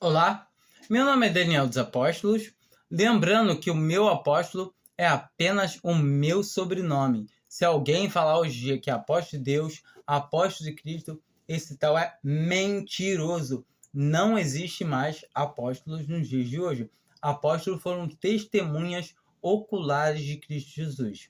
Olá, meu nome é Daniel dos Apóstolos. Lembrando que o meu apóstolo é apenas o meu sobrenome. Se alguém falar hoje em dia que é apóstolo de Deus, apóstolo de Cristo, esse tal é mentiroso. Não existe mais apóstolos nos dias de hoje. Apóstolos foram testemunhas oculares de Cristo Jesus.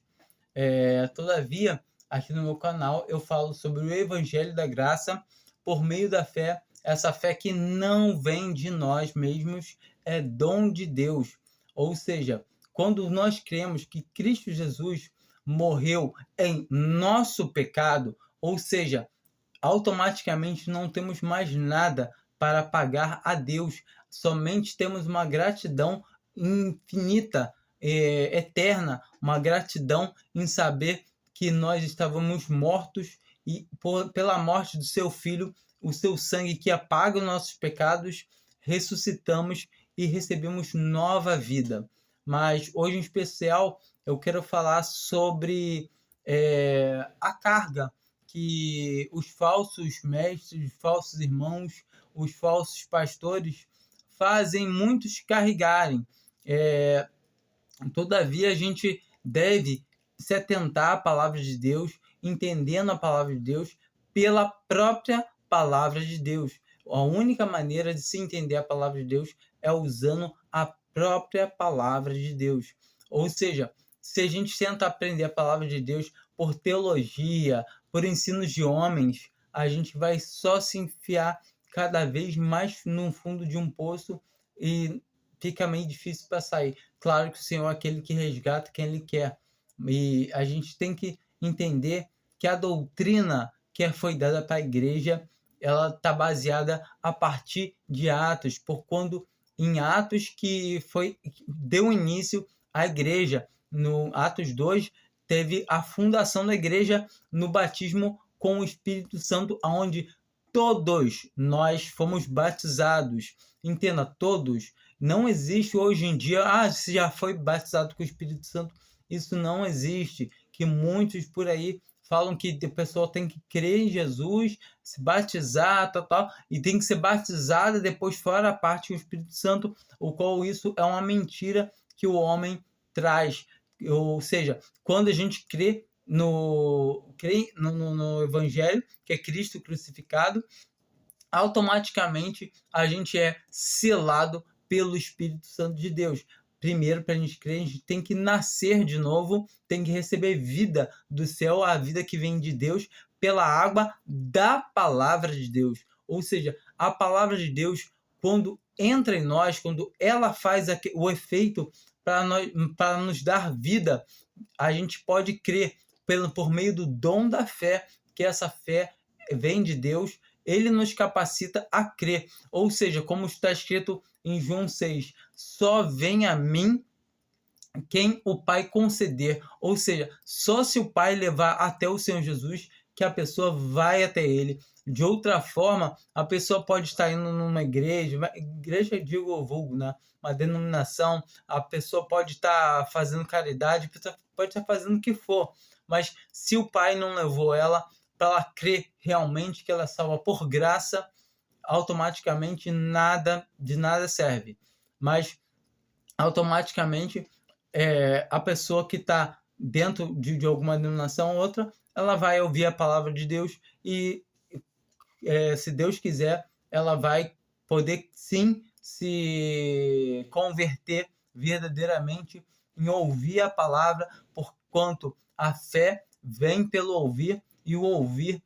Todavia, aqui no meu canal eu falo sobre o Evangelho da Graça por meio da fé, essa fé que não vem de nós mesmos, é dom de Deus. Ou seja, quando nós cremos que Cristo Jesus morreu em nosso pecado, ou seja, automaticamente não temos mais nada para pagar a Deus, somente temos uma gratidão infinita, eterna, uma gratidão em saber que nós estávamos mortos e pela morte do seu filho, o seu sangue que apaga os nossos pecados, ressuscitamos e recebemos nova vida. Mas hoje em especial eu quero falar sobre a carga que os falsos mestres, os falsos irmãos, os falsos pastores fazem muitos carregarem. Todavia, a gente deve se atentar à palavra de Deus, entendendo a palavra de Deus pela própria palavra de Deus. A única maneira de se entender a palavra de Deus é usando a própria palavra de Deus. Ou seja, se a gente tenta aprender a palavra de Deus por teologia, por ensinos de homens, a gente vai só se enfiar cada vez mais no fundo de um poço e fica meio difícil para sair. Claro que o Senhor é aquele que resgata quem Ele quer. E a gente tem que entender que a doutrina que foi dada para a igreja, ela está baseada a partir de Atos, por quando em Atos que deu início à igreja. No Atos 2, teve a fundação da igreja no batismo com o Espírito Santo, onde todos nós fomos batizados. Entenda, todos. Não existe hoje em dia, se já foi batizado com o Espírito Santo. Isso não existe. Que muitos por aí falam que a pessoa tem que crer em Jesus, se batizar, tal, e tem que ser batizada e depois fora a parte do Espírito Santo, o qual isso é uma mentira que o homem traz. Ou seja, quando a gente crê no Evangelho, que é Cristo crucificado, automaticamente a gente é selado pelo Espírito Santo de Deus. Primeiro, para a gente crer, a gente tem que nascer de novo, tem que receber vida do céu, a vida que vem de Deus, pela água da palavra de Deus. Ou seja, a palavra de Deus, quando entra em nós, quando ela faz o efeito para nos dar vida, a gente pode crer por meio do dom da fé, que essa fé vem de Deus. Ele nos capacita a crer. Ou seja, como está escrito em João 6, só vem a mim quem o Pai conceder. Ou seja, só se o Pai levar até o Senhor Jesus que a pessoa vai até ele. De outra forma, a pessoa pode estar indo numa igreja, digo vulgo, né? Uma denominação, a pessoa pode estar fazendo caridade, a pessoa pode estar fazendo o que for, mas se o Pai não levou ela para ela crer realmente que ela é salva por graça, automaticamente de nada serve. Mas automaticamente a pessoa que está dentro de alguma denominação ou outra, ela vai ouvir a palavra de Deus e, se Deus quiser, ela vai poder sim se converter verdadeiramente em ouvir a palavra, porquanto a fé vem pelo ouvir e o ouvir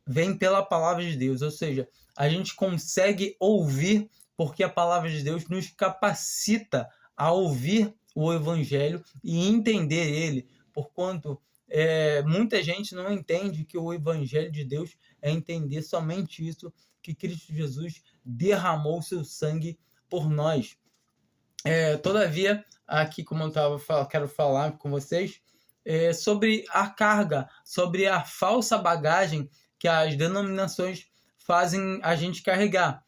vem pela palavra de Deus. Ou seja, a gente consegue ouvir porque a palavra de Deus nos capacita a ouvir o Evangelho e entender ele, porquanto muita gente não entende que o Evangelho de Deus é entender somente isso, que Cristo Jesus derramou seu sangue por nós. Todavia, aqui como quero falar com vocês sobre a carga, sobre a falsa bagagem que as denominações fazem a gente carregar.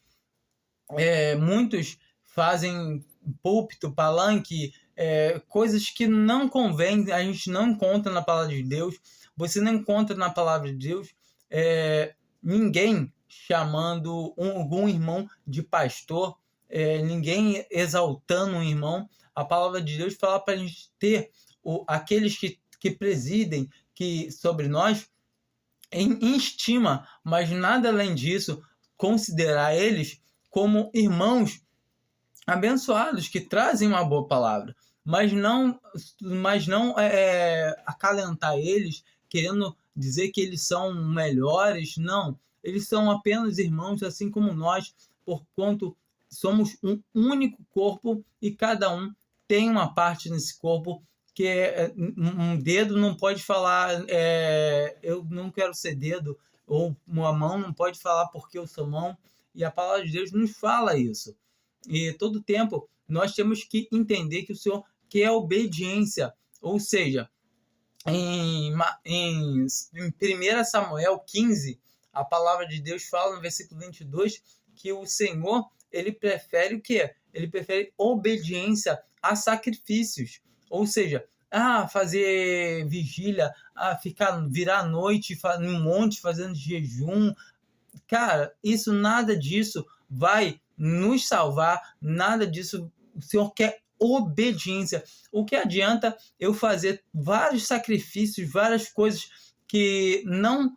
Muitos fazem púlpito, palanque, coisas que não convém, a gente não encontra na palavra de Deus. Você não encontra na palavra de Deus ninguém chamando algum irmão de pastor, ninguém exaltando um irmão. A palavra de Deus fala para a gente ter aqueles que presidem sobre nós em estima, mas nada além disso, considerar eles como irmãos abençoados que trazem uma boa palavra, mas não acalentar eles, querendo dizer que eles são melhores. Não, eles são apenas irmãos, assim como nós, porquanto somos um único corpo e cada um tem uma parte nesse corpo que um dedo não pode falar, eu não quero ser dedo, ou uma mão não pode falar porque eu sou mão, e a palavra de Deus nos fala isso. E todo tempo nós temos que entender que o Senhor quer obediência, ou seja, em 1 Samuel 15, a palavra de Deus fala no versículo 22 que o Senhor, ele prefere o quê? Ele prefere obediência a sacrifícios. Ou seja, fazer vigília, virar à noite no monte fazendo jejum. Cara, nada disso vai nos salvar, nada disso. O Senhor quer obediência. O que adianta eu fazer vários sacrifícios, várias coisas que não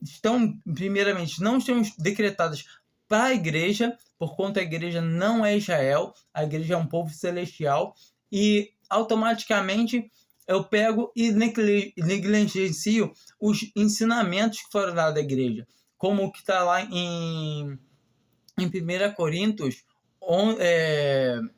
estão, primeiramente, não estão decretadas para a igreja, por conta a igreja não é Israel, a igreja é um povo celestial, e automaticamente eu pego e negligencio os ensinamentos que foram dados à igreja, como o que está lá em 1 Coríntios 11,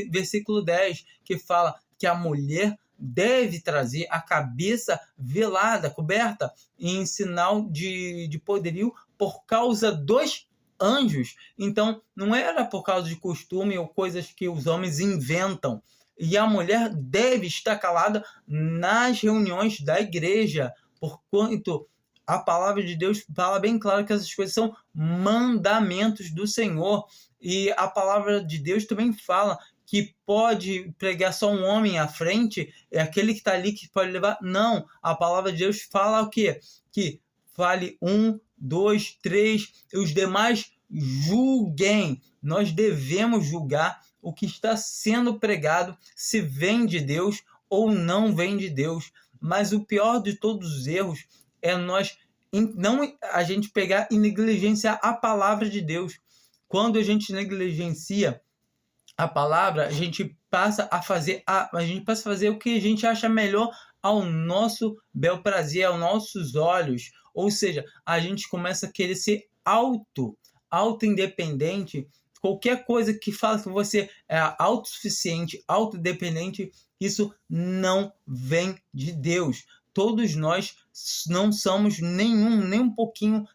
versículo 10, que fala que a mulher deve trazer a cabeça velada, coberta, em sinal de poderio por causa dos anjos. Então, não era por causa de costume ou coisas que os homens inventam. E a mulher deve estar calada nas reuniões da igreja, porquanto a palavra de Deus fala bem claro que essas coisas são mandamentos do Senhor. E a palavra de Deus também fala que pode pregar só um homem à frente, é aquele que está ali que pode levar. Não, a palavra de Deus fala o quê? Que fale 1, 2, 3, e os demais julguem. Nós devemos julgar o que está sendo pregado, se vem de Deus ou não vem de Deus. Mas o pior de todos os erros é a gente pegar e negligenciar a palavra de Deus. Quando a gente negligencia a palavra, a gente passa a fazer o que a gente acha melhor ao nosso bel prazer, aos nossos olhos. Ou seja, a gente começa a querer ser auto-independente. Qualquer coisa que fala que você é autossuficiente, autodependente, isso não vem de Deus. Todos nós não somos nem um pouquinho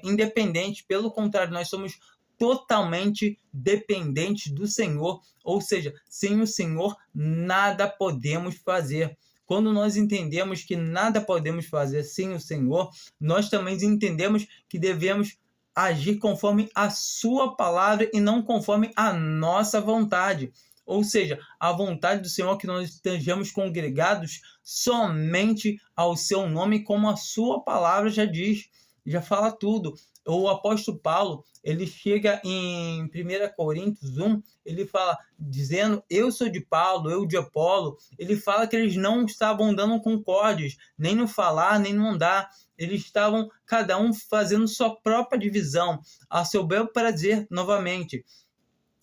independentes. Pelo contrário, nós somos totalmente dependentes do Senhor. Ou seja, sem o Senhor, nada podemos fazer. Quando nós entendemos que nada podemos fazer sem o Senhor, nós também entendemos que devemos agir conforme a sua palavra e não conforme a nossa vontade. Ou seja, a vontade do Senhor é que nós estejamos congregados somente ao seu nome, como a sua palavra já diz, já fala tudo. O apóstolo Paulo, ele chega em 1 Coríntios 1, ele fala, dizendo, eu sou de Paulo, eu de Apolo. Ele fala que eles não estavam andando concórdios, nem no falar, nem no andar. Eles estavam, cada um, fazendo sua própria divisão, a seu bel prazer, novamente.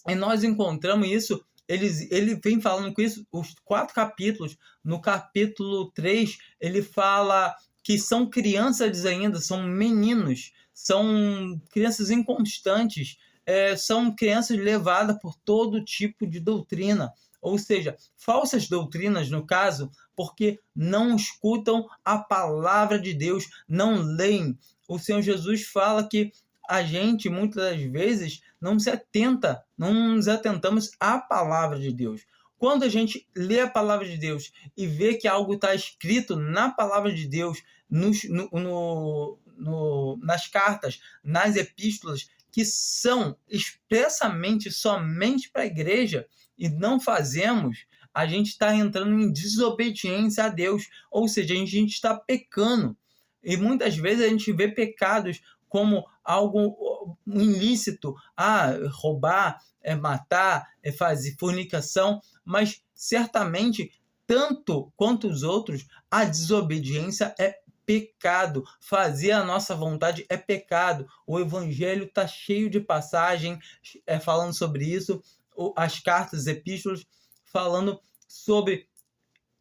E nós encontramos isso, ele vem falando com isso, os 4 capítulos. No capítulo 3, ele fala que são crianças ainda, são meninos, são crianças inconstantes, são crianças levadas por todo tipo de doutrina, ou seja, falsas doutrinas no caso, porque não escutam a palavra de Deus, não leem. O Senhor Jesus fala que a gente, muitas das vezes, não nos atentamos à palavra de Deus. Quando a gente lê a palavra de Deus e vê que algo está escrito na palavra de Deus, nas cartas, nas epístolas, que são expressamente somente para a igreja, e não fazemos, a gente está entrando em desobediência a Deus, ou seja, a gente está pecando. E muitas vezes a gente vê pecados como algo ilícito, roubar, matar, fazer fornicação, mas certamente, tanto quanto os outros, a desobediência é pecado. Fazer a nossa vontade é pecado. O evangelho está cheio de passagem falando sobre isso, as cartas, as epístolas, falando sobre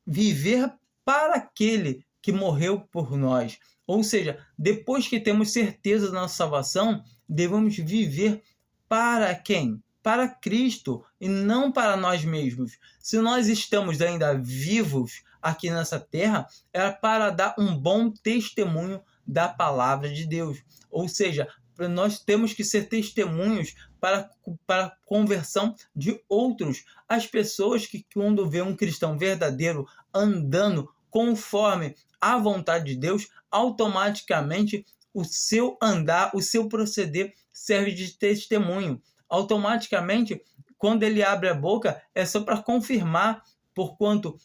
viver para aquele que morreu por nós. Ou seja, depois que temos certeza da nossa salvação, devemos viver para quem? Para Cristo e não para nós mesmos. Se nós estamos ainda vivos aqui nessa terra, é para dar um bom testemunho da palavra de Deus. Ou seja, nós temos que ser testemunhos para a conversão de outros. As pessoas que, quando vê um cristão verdadeiro andando conforme a vontade de Deus, automaticamente o seu andar, o seu proceder serve de testemunho. Automaticamente, quando ele abre a boca, é só para confirmar, porquanto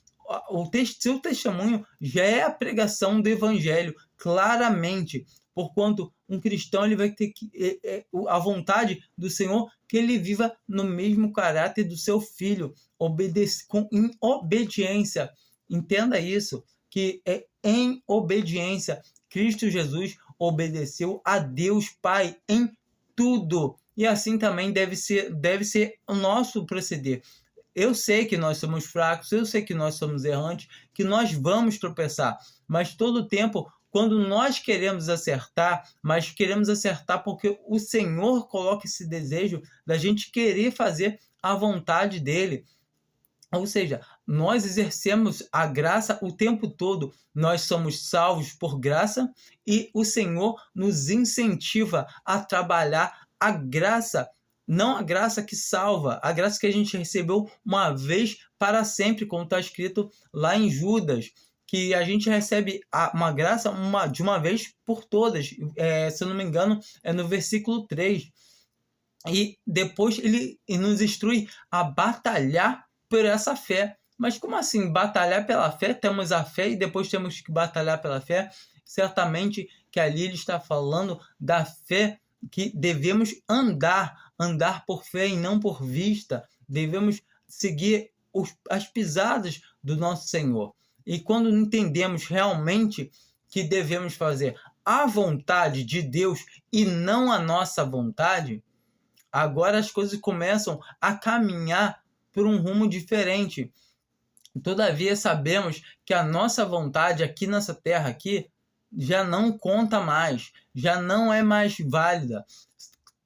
seu testemunho já é a pregação do evangelho, claramente, porquanto um cristão ele vai ter que a vontade do Senhor que ele viva no mesmo caráter do seu filho, em obediência. Entenda isso, que é em obediência. Cristo Jesus obedeceu a Deus Pai em tudo. E assim também deve ser o nosso proceder. Eu sei que nós somos fracos, eu sei que nós somos errantes, que nós vamos tropeçar, mas todo tempo, quando nós queremos acertar, mas queremos acertar porque o Senhor coloca esse desejo da gente querer fazer a vontade dele. Ou seja, nós exercemos a graça o tempo todo. Nós somos salvos por graça e o Senhor nos incentiva a trabalhar a graça, não a graça que salva, a graça que a gente recebeu uma vez para sempre, como está escrito lá em Judas, que a gente recebe uma graça de uma vez por todas. Se eu não me engano, é no versículo 3. E depois ele nos instrui a batalhar por essa fé. Mas como assim batalhar pela fé? Temos a fé e depois temos que batalhar pela fé? Certamente que ali ele está falando da fé que devemos andar por fé e não por vista. Devemos seguir as pisadas do nosso Senhor. E quando entendemos realmente que devemos fazer a vontade de Deus e não a nossa vontade, agora as coisas começam a caminhar por um rumo diferente. Todavia sabemos que a nossa vontade aqui nessa terra aqui já não conta mais, já não é mais válida.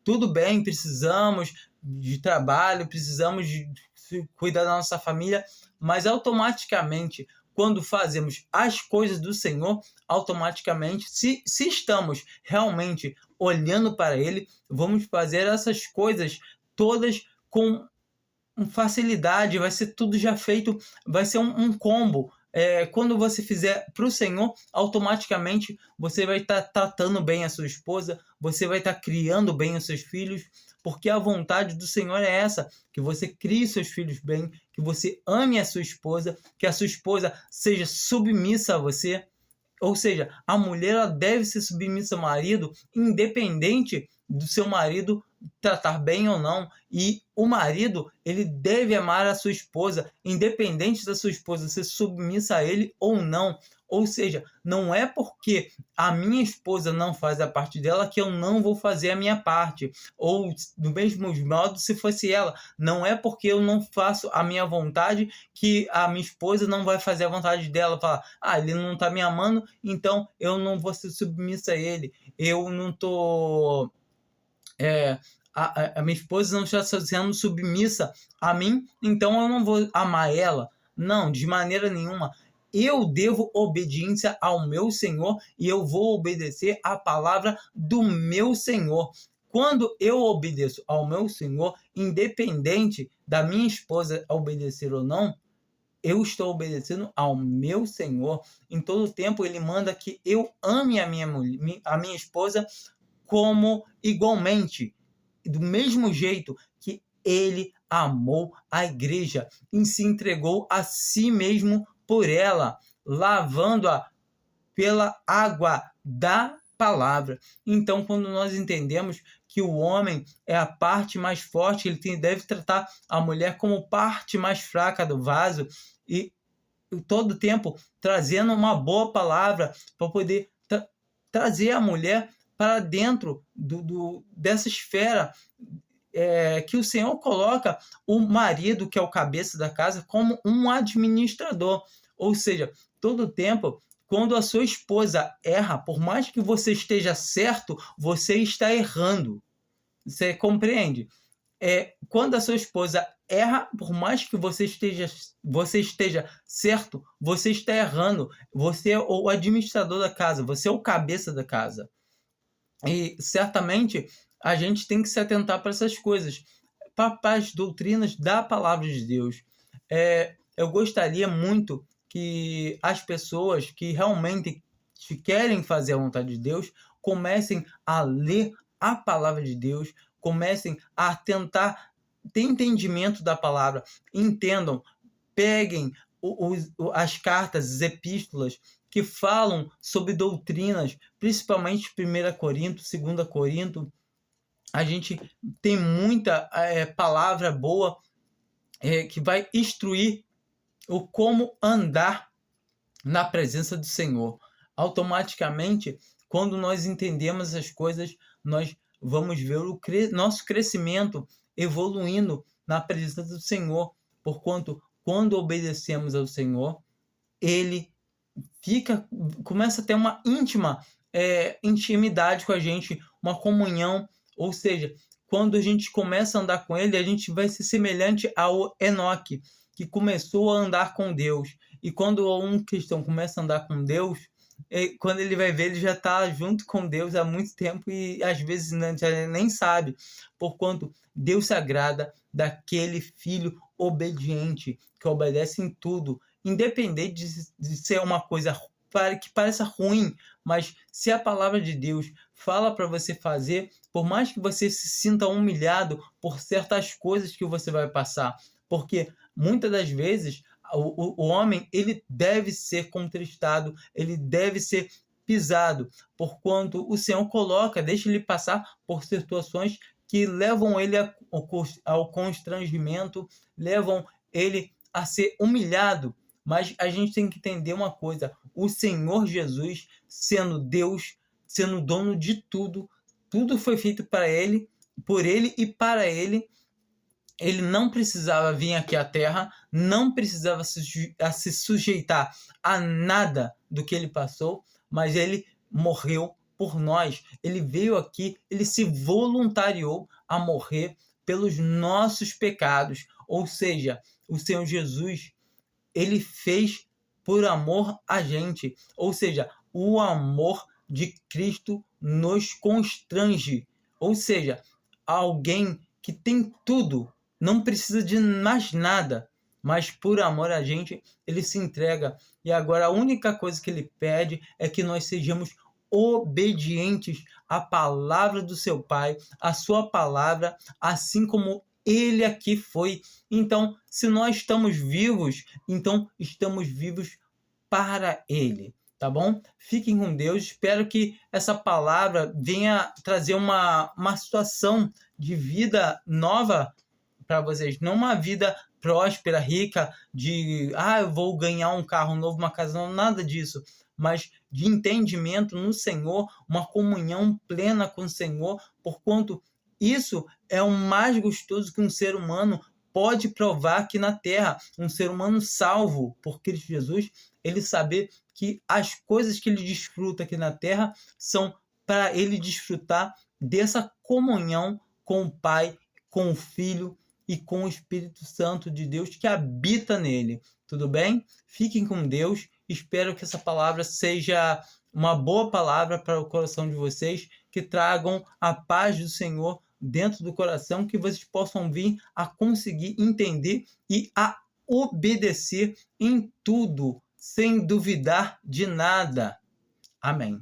Tudo bem, precisamos de trabalho, precisamos de cuidar da nossa família, mas automaticamente, quando fazemos as coisas do Senhor, automaticamente, se estamos realmente olhando para Ele, vamos fazer essas coisas todas com facilidade, vai ser tudo já feito, vai ser um combo. Quando você fizer para o Senhor, automaticamente você vai estar tratando bem a sua esposa, você vai estar criando bem os seus filhos, porque a vontade do Senhor é essa, que você crie seus filhos bem, que você ame a sua esposa, que a sua esposa seja submissa a você. Ou seja, a mulher ela deve ser submissa ao marido, independente do seu marido tratar bem ou não. E o marido, ele deve amar a sua esposa, independente da sua esposa ser submissa a ele ou não. Ou seja, não é porque a minha esposa não faz a parte dela que eu não vou fazer a minha parte. Ou, do mesmo modo, se fosse ela, não é porque eu não faço a minha vontade que a minha esposa não vai fazer a vontade dela. Falar, ele não está me amando, então eu não vou ser submissa a ele. Eu não estou... a minha esposa não está sendo submissa a mim, então eu não vou amar ela. Não, de maneira nenhuma. Eu devo obediência ao meu Senhor e eu vou obedecer a palavra do meu Senhor. Quando eu obedeço ao meu Senhor, independente da minha esposa obedecer ou não, eu estou obedecendo ao meu Senhor. Em todo tempo, Ele manda que eu ame a minha esposa como igualmente, do mesmo jeito que Ele amou a igreja e se entregou a si mesmo por ela, lavando-a pela água da palavra. Então, quando nós entendemos que o homem é a parte mais forte, deve tratar a mulher como parte mais fraca do vaso, e todo tempo trazendo uma boa palavra para poder trazer a mulher para dentro dessa esfera que o Senhor coloca o marido, que é o cabeça da casa, como um administrador. Ou seja, todo tempo, quando a sua esposa erra, por mais que você esteja certo, você está errando. Você compreende? Quando a sua esposa erra, por mais que você esteja certo, você está errando. Você é o administrador da casa, você é o cabeça da casa. E certamente a gente tem que se atentar para essas coisas, para as doutrinas da palavra de Deus. Eu gostaria muito que as pessoas que realmente querem fazer a vontade de Deus comecem a ler a palavra de Deus, comecem a tentar ter entendimento da palavra, entendam, peguem as cartas, as epístolas que falam sobre doutrinas, principalmente 1 Coríntios, 2 Coríntios. A gente tem muita palavra boa que vai instruir o como andar na presença do Senhor. Automaticamente, quando nós entendemos as coisas, nós vamos ver o nosso crescimento evoluindo na presença do Senhor, porquanto quando obedecemos ao Senhor, Ele começa a ter uma intimidade com a gente, uma comunhão. Ou seja, quando a gente começa a andar com Ele, a gente vai ser semelhante ao Enoque, que começou a andar com Deus. E quando um cristão começa a andar com Deus, quando ele vai ver, ele já está junto com Deus há muito tempo e às vezes já nem sabe, porquanto Deus se agrada daquele filho obediente, que obedece em tudo, independente de ser uma coisa que pareça ruim, mas se a palavra de Deus fala para você fazer, por mais que você se sinta humilhado por certas coisas que você vai passar, porque muitas das vezes o homem, ele deve ser contristado, ele deve ser pisado, porquanto o Senhor deixa ele passar por situações que levam ele ao constrangimento, levam ele a ser humilhado. Mas a gente tem que entender uma coisa: o Senhor Jesus, sendo Deus, sendo dono de tudo, tudo foi feito para Ele, por Ele e para Ele. Ele não precisava vir aqui à Terra, não precisava se sujeitar a nada do que ele passou, mas ele morreu por nós. Ele veio aqui, ele se voluntariou a morrer pelos nossos pecados. Ou seja, o Senhor Jesus, ele fez por amor a gente. Ou seja, o amor de Cristo nos constrange. Ou seja, alguém que tem tudo, não precisa de mais nada, mas por amor a gente, ele se entrega. E agora a única coisa que ele pede é que nós sejamos obedientes à palavra do seu Pai, à sua palavra, assim como ele aqui foi. Então, se nós estamos vivos, então estamos vivos para ele. Tá bom? Fiquem com Deus. Espero que essa palavra venha trazer uma situação de vida nova para vocês, não uma vida próspera, rica, eu vou ganhar um carro novo, uma casa nova, nada disso, mas de entendimento no Senhor, uma comunhão plena com o Senhor, porquanto isso é o mais gostoso que um ser humano pode provar aqui na Terra. Um ser humano salvo por Cristo Jesus, ele saber que as coisas que ele desfruta aqui na Terra são para ele desfrutar dessa comunhão com o Pai, com o Filho e com o Espírito Santo de Deus que habita nele. Tudo bem? Fiquem com Deus. Espero que essa palavra seja uma boa palavra para o coração de vocês, que tragam a paz do Senhor dentro do coração, que vocês possam vir a conseguir entender e a obedecer em tudo, sem duvidar de nada. Amém.